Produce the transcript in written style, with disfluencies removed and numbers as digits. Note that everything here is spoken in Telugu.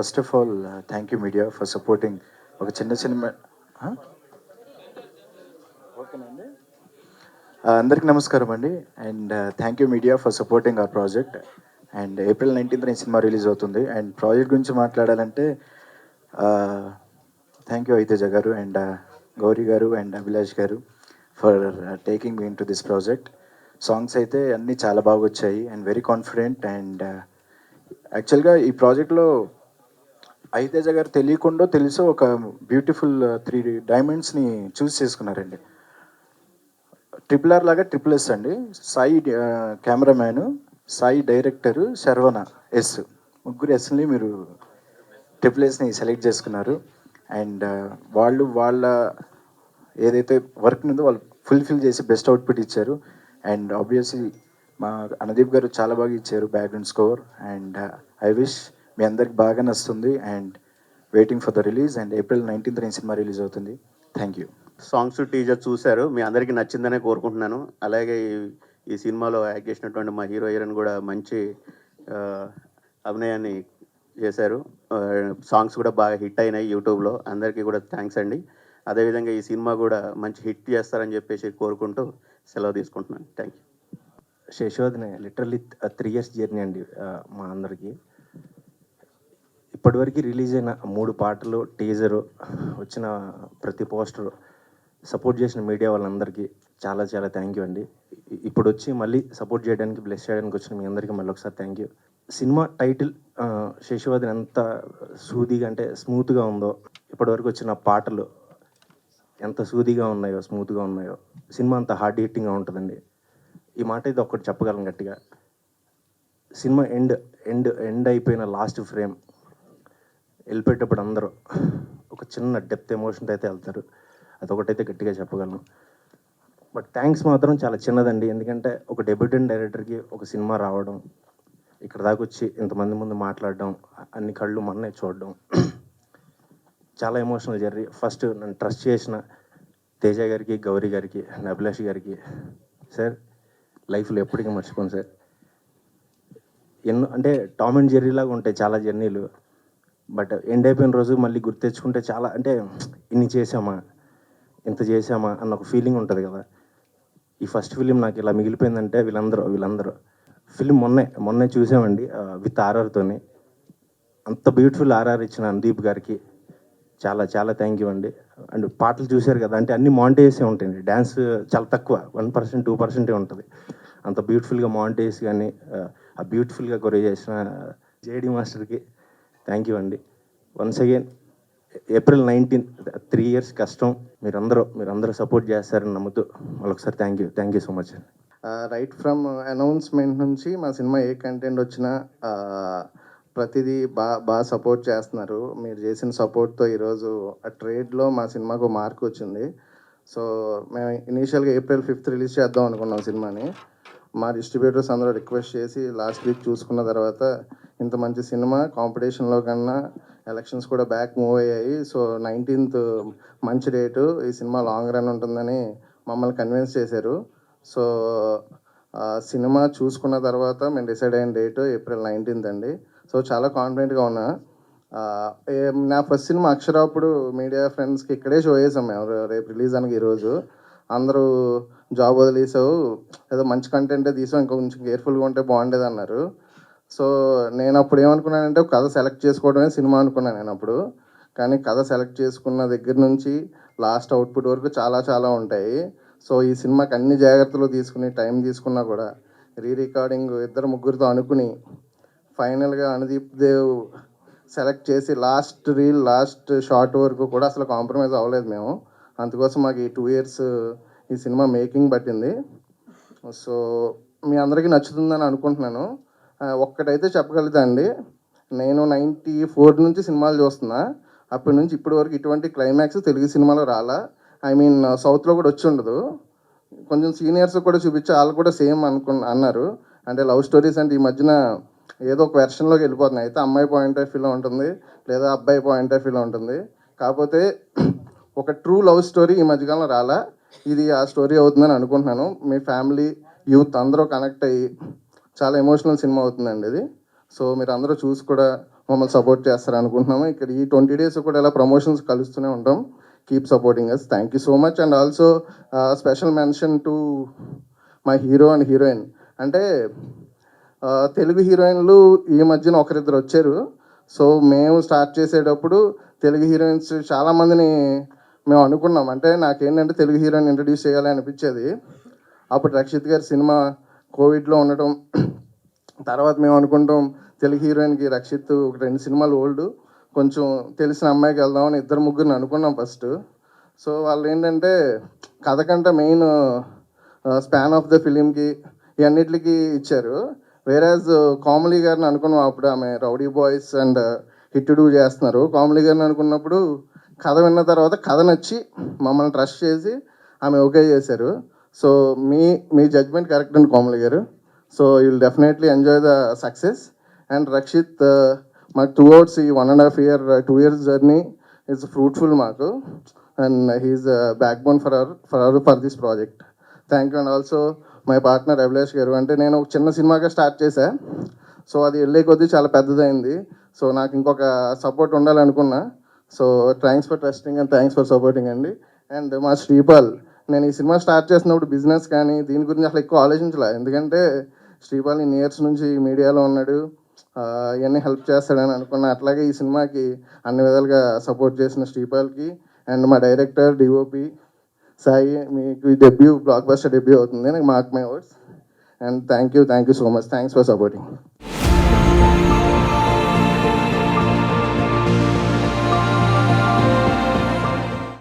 First of all thank you media for supporting ఒక చిన్న సినిమా. ఓకేనండి. అందరికీ నమస్కారం అండి. And thank you media for supporting our project. And April 19th ఈ సినిమా రిలీజ్ అవుతుంది. అండ్ ప్రాజెక్ట్ గురించి మాట్లాడాలంటే థ్యాంక్ యూ ఐతేజ గారు అండ్ గౌరీ గారు అండ్ అభిలాష్ గారు for taking me in to this project. Songs అయితే అన్నీ చాలా బాగా వచ్చాయి అండ్ వెరీ కాన్ఫిడెంట్. అండ్ యాక్చువల్గా ఈ ప్రాజెక్ట్లో ఐతేజ గారు తెలియకుండా తెలుసు ఒక బ్యూటిఫుల్ 3 డైమండ్స్ని చూస్ చేసుకున్నారండి. ట్రిపుల్ ఆర్ లాగా ట్రిపుల్ ఎస్ అండి. Sai cameraman, Sai director, Sharvana S, ముగ్గురు ఎస్ని మీరు ట్రిపుల్ ఎస్ని సెలెక్ట్ చేసుకున్నారు. అండ్ వాళ్ళు వాళ్ళ ఏదైతే వర్క్ ఉందో వాళ్ళు ఫుల్ఫిల్ చేసి బెస్ట్ అవుట్పుట్ ఇచ్చారు. అండ్ ఆబ్వియస్లీ మా అనుదీప్ గారు చాలా బాగా ఇచ్చారు background score. And I wish మీ అందరికి బాగా నచ్చుతుంది. And waiting for the release. And April 19th ఈ సినిమా రిలీజ్ అవుతుంది. Thank you. సాంగ్స్ టీజర్ చూశారు, మీ అందరికీ నచ్చిందనే కోరుకుంటున్నాను. అలాగే ఈ సినిమాలో యాక్ట్ చేసినటువంటి మా హీరోయిన్ కూడా మంచి అభినయాన్ని చేశారు. సాంగ్స్ కూడా బాగా హిట్ అయినాయి యూట్యూబ్లో. అందరికీ కూడా థ్యాంక్స్ అండి. అదేవిధంగా ఈ సినిమా కూడా మంచి హిట్ చేస్తారని చెప్పేసి కోరుకుంటూ సెలవు తీసుకుంటున్నాను. Thank you. శేషోదిని లిటరల్లీ 3 years జర్నీ అండి మా అందరికీ. ఇప్పటివరకు రిలీజ్ అయిన 3 పాటలు, టీజరు, వచ్చిన ప్రతి పోస్టరు, సపోర్ట్ చేసిన మీడియా వాళ్ళందరికీ చాలా చాలా థ్యాంక్ యూ అండి. ఇప్పుడు వచ్చి మళ్ళీ సపోర్ట్ చేయడానికి, బ్లెస్ చేయడానికి వచ్చిన మీ అందరికీ మళ్ళీ ఒకసారి థ్యాంక్ యూ. సినిమా టైటిల్ శేషోదిని ఎంత సూదిగా అంటే స్మూత్గా ఉందో, ఇప్పటివరకు వచ్చిన పాటలు ఎంత సూదిగా ఉన్నాయో, స్మూత్గా ఉన్నాయో, సినిమా అంత హార్డ్ హిట్టింగ్గా ఉంటుందండి. ఈ మాట అయితే ఒక్కటి చెప్పగలను గట్టిగా. సినిమా ఎండ్ అయిపోయిన లాస్ట్ ఫ్రేమ్ వెళ్ళిపోయేటప్పుడు అందరూ ఒక చిన్న డెప్త్ ఎమోషన్తో అయితే వెళ్తారు. అదొకటైతే గట్టిగా చెప్పగలను. బట్ థ్యాంక్స్ మాత్రం చాలా చిన్నదండి. ఎందుకంటే ఒక డెబ్యూటెంట్ డైరెక్టర్కి ఒక సినిమా రావడం, ఇక్కడ దాకా వచ్చి ఇంతమంది ముందు మాట్లాడడం, అన్ని కళ్ళు మొన్నే చూడడం, చాలా ఎమోషనల్ జర్నీ. ఫస్ట్ నన్ను ట్రస్ట్ చేసిన తేజ గారికి, గౌరీ గారికి, అభిలాష్ గారికి, సార్ లైఫ్లో ఎప్పటికీ మర్చిపోను సార్. ఎన్నో అంటే టామ్ అండ్ జెర్రీ లాగా ఉంటాయి చాలా జర్నీలు. బట్ ఎండ్ అయిపోయిన రోజు మళ్ళీ గుర్తు తెచ్చుకుంటే చాలా అంటే ఇన్ని చేసామా, ఇంత చేసామా అన్న ఒక ఫీలింగ్ ఉంటుంది కదా. ఈ ఫస్ట్ ఫిలిం నాకు ఇలా మిగిలిపోయిందంటే వీళ్ళందరూ ఫిలిం మొన్నే చూసామండి విత్ ఆర్ఆర్తోని. అంత బ్యూటిఫుల్ ఆర్ఆర్ ఇచ్చిన అనుదీప్ గారికి చాలా చాలా థ్యాంక్ యూ అండి. అండ్ పాటలు చూశారు కదా, అంటే అన్ని మాంటేజే ఉంటాయండి. డ్యాన్స్ చాలా తక్కువ, 1% 2% ఉంటుంది. అంత బ్యూటిఫుల్గా మాంటేజ్ కానీ ఆ బ్యూటిఫుల్గా కొరే చేసిన జేడి మాస్టర్కి థ్యాంక్ యూ అండి. Once again April 19th 3 years కష్టం. మీరందరూ సపోర్ట్ చేస్తారని నమ్ముతూ మరొకసారి థ్యాంక్ యూ సో మచ్ అండి. రైట్ ఫ్రమ్ అనౌన్స్మెంట్ నుంచి మా సినిమా ఏ కంటెంట్ వచ్చినా ప్రతిదీ బాగా సపోర్ట్ చేస్తున్నారు. మీరు చేసిన సపోర్ట్తో ఈరోజు ఆ ట్రేడ్లో మా సినిమాకు మార్క్ వచ్చింది. సో మేము ఇనీషియల్గా April 5th రిలీజ్ చేద్దాం అనుకున్నాం సినిమాని. మా డిస్ట్రిబ్యూటర్స్ అందరూ రిక్వెస్ట్ చేసి లాస్ట్ వీక్ చూసుకున్న తర్వాత ఇంత మంచి సినిమా కాంపిటీషన్లో కన్నా ఎలక్షన్స్ కూడా బ్యాక్ మూవ్ అయ్యాయి. సో 19th మంచి డేటు, ఈ సినిమా లాంగ్ రన్ ఉంటుందని మమ్మల్ని కన్విన్స్ చేశారు. సో సినిమా చూసుకున్న తర్వాత మేము డిసైడ్ అయిన డేటు April 19th అండి. సో చాలా కాన్ఫిడెంట్గా ఉన్నా. నా ఫస్ట్ సినిమా అక్షర అప్పుడు మీడియా ఫ్రెండ్స్కి ఇక్కడే షో చేసాం మేము. రేపు రిలీజ్ అనగా ఈరోజు అందరూ జాబ్ వదిలేసావు, ఏదో మంచి కంటెంటే తీసావు, ఇంకా కొంచెం కేర్ఫుల్గా ఉంటే బాగుండేది అన్నారు. సో నేను అప్పుడు ఏమనుకున్నానంటే కథ సెలెక్ట్ చేసుకోవడమే సినిమా అనుకున్నాను నేను అప్పుడు. కానీ కథ సెలెక్ట్ చేసుకున్న దగ్గర నుంచి లాస్ట్ అవుట్పుట్ వరకు చాలా చాలా ఉంటాయి. సో ఈ సినిమాకి అన్ని జాగ్రత్తలు తీసుకుని టైం తీసుకున్నా కూడా రికార్డింగ్ 2-3 అనుకుని ఫైనల్గా అనుదీప్ దేవ్ సెలెక్ట్ చేసి లాస్ట్ షార్ట్ వరకు కూడా అసలు కాంప్రమైజ్ అవ్వలేదు మేము. అందుకోసం మాకు ఈ 2 years ఈ సినిమా మేకింగ్ పట్టింది. సో మీ అందరికీ నచ్చుతుందని అనుకుంటున్నాను. ఒక్కటైతే చెప్పగలుగుతా అండి, నేను 94 నుంచి సినిమాలు చూస్తున్నా. అప్పటి నుంచి ఇప్పటి వరకు ఇటువంటి క్లైమాక్స్ తెలుగు సినిమాలో రాలా. ఐ మీన్ సౌత్లో కూడా వచ్చి ఉండదు. కొంచెం సీనియర్స్ కూడా చూపించి వాళ్ళు కూడా సేమ్ అన్నారు. అంటే లవ్ స్టోరీస్ అంటే ఈ మధ్యన ఏదో ఒక వెర్షన్లోకి వెళ్ళిపోతున్నాయి. అయితే అమ్మాయి పాయింట్ ఆఫ్ వ్యూలో ఉంటుంది, లేదా అబ్బాయి పాయింట్ ఆఫ్ వ్యూలో ఉంటుంది. కాకపోతే ఒక ట్రూ లవ్ స్టోరీ ఈ మధ్యకాలంలో రాలా. ఇది ఆ స్టోరీ అవుతుందని అనుకుంటున్నాను. మీ ఫ్యామిలీ, యూత్ అందరూ కనెక్ట్ అయ్యి చాలా ఎమోషనల్ సినిమా అవుతుందండి ఇది. సో మీరు అందరూ చూసి కూడా మమ్మల్ని సపోర్ట్ చేస్తారు అనుకుంటున్నాము. ఇక్కడ ఈ 20 days కూడా ఇలా ప్రమోషన్స్ కలుస్తూనే ఉంటాం. Keep supporting us. Thank you so much. And also special mention to my hero and heroine. అంటే తెలుగు హీరోయిన్లు ఈ మధ్యన ఒకరిద్దరు వచ్చారు. సో మేము స్టార్ట్ చేసేటప్పుడు తెలుగు హీరోయిన్స్ చాలామందిని మేము అనుకున్నాం. అంటే నాకేంటంటే తెలుగు హీరోయిన్ ఇంట్రడ్యూస్ చేయాలి అనిపించేది. అప్పుడు రక్షిత్ గారి సినిమా కోవిడ్లో ఉండటం, తర్వాత మేము అనుకుంటాం తెలుగు హీరోయిన్కి రక్షిత్ ఒక 2 సినిమాలు ఓల్డ్, కొంచెం తెలిసిన అమ్మాయికి వెళ్దామని ఇద్దరు ముగ్గురిని అనుకున్నాం ఫస్ట్. సో వాళ్ళు ఏంటంటే కథ కంటే మెయిన్ స్పాన్ ఆఫ్ ద ఫిలింకి ఇవన్నిటికి ఇచ్చారు. వేరేజ్ కామెడీ గారిని అనుకున్నాం. అప్పుడు ఆమె rowdy boys and hit do చేస్తున్నారు. కామెడీ గారిని అనుకున్నప్పుడు కథ విన్న తర్వాత కథ నచ్చి మమ్మల్ని ట్రస్ట్ చేసి ఆమె ఓకే చేశారు. సో మీ జడ్జ్మెంట్ కరెక్ట్ అండి కామెడీ గారు. So you will definitely enjoy the success. And Rakshit మాకు 2 hours ఈ 1.5 year 2 years journey is fruitful మాకు. And he is backbone for this project. Thank you. And also my partner Abhilash గారు. అంటే నేను ఒక చిన్న సినిమాగా స్టార్ట్ చేశా. సో అది వెళ్ళే కొద్దీ చాలా పెద్దదైంది. సో నాకు ఇంకొక సపోర్ట్ ఉండాలనుకున్నా. So thanks for trusting and thanks for supporting అండి. అండ్ మా శ్రీపాల్, నేను ఈ సినిమా స్టార్ట్ చేసినప్పుడు బిజినెస్ కానీ దీని గురించి అసలు ఎక్కువ ఆలోచించలే. ఎందుకంటే శ్రీపాల్ ఇన్ని ఇయర్స్ నుంచి మీడియాలో ఉన్నాడు, ఇవన్నీ హెల్ప్ చేస్తాడని అనుకున్నా. అట్లాగే ఈ సినిమాకి అన్ని విధాలుగా సపోర్ట్ చేసిన శ్రీపాల్కి అండ్ మా డైరెక్టర్ డిఓపి సాయి, మీకు డెబ్యూ బ్లాక్ బస్టర్ డెబ్యూ అవుతుంది. నాకు mark my words. And thank you so much. Thanks for supporting.